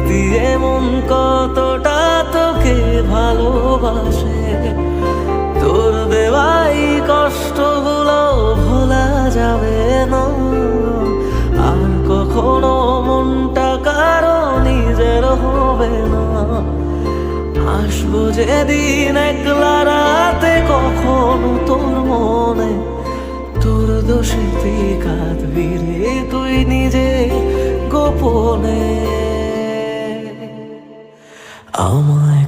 সত্যি এমন কতটা তোকে ভালোবাসে, তোর দেওয়াই কষ্টগুলো ভোলা যাবে না। আর কখনো মনটা কারো নিজের হবে না। আসবো যেদিন একলা রাতে কখনো তোর মনে, তোর দোষে তুই কাঁদবি রে তুই নিজে গোপনে। আমায়